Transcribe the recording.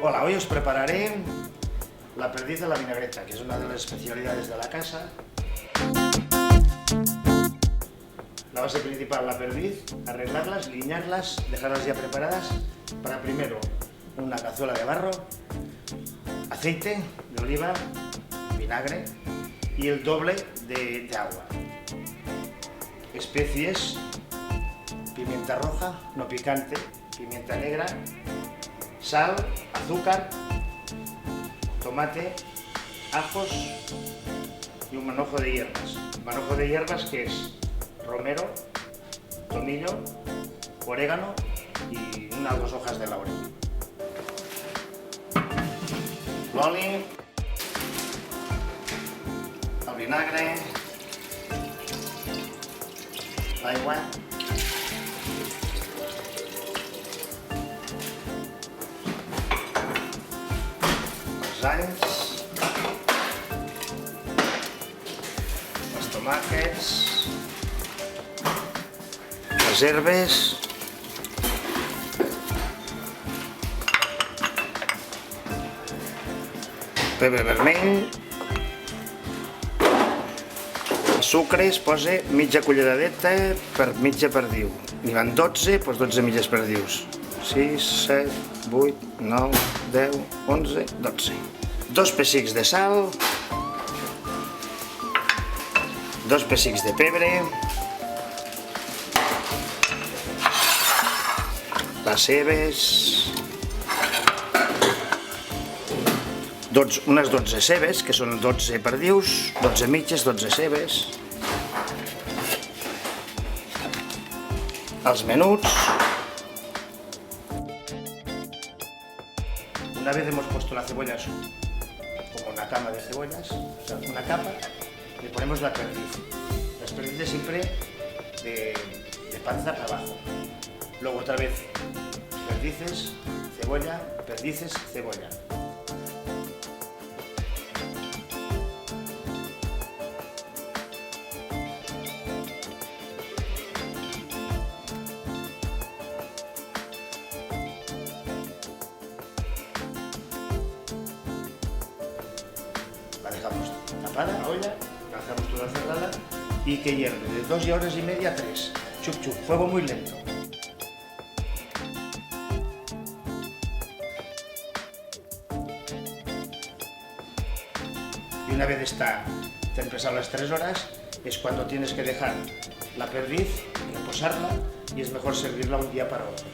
Hola, hoy os prepararé la perdiz de la vinagreta, que es una de las especialidades de la casa. La base principal, la perdiz, arreglarlas, liñarlas, dejarlas ya preparadas para primero una cazuela de barro, aceite de oliva, vinagre y el doble de agua. Especies, pimienta roja, no picante, pimienta negra, sal, azúcar, tomate, ajos y un manojo de hierbas. Manojo de hierbas que es romero, tomillo, orégano y unas 2 hojas de laurel. L'oli, el vinagre, l'aigua, els alls, els tomàquets, les herbes, pebre vermell, el sucre es posa mitja culleradeta per mitja perdiu. N'hi van 12, doncs 12 mitges perdius. 6, 7, 8, 9, 10, 11, 12. 2 pessics de sal, 2 pessics de pebre, les cebes, unes 12 cebes, que són 12 perdius, 12 mitges, 12 cebes, els menuts. Una vez hemos puesto las cebollas como una cama de cebollas, o sea, una capa, le ponemos la perdiz. Las perdices siempre de panza para abajo. Luego otra vez perdices, cebolla, perdices, cebolla. La dejamos tapada la olla, la dejamos toda cerrada y que hierve de 2 horas y media a 3. Chup chup, fuego muy lento. Y una vez está empezado las 3 horas, es cuando tienes que dejar la perdiz, reposarla y es mejor servirla un día para otro.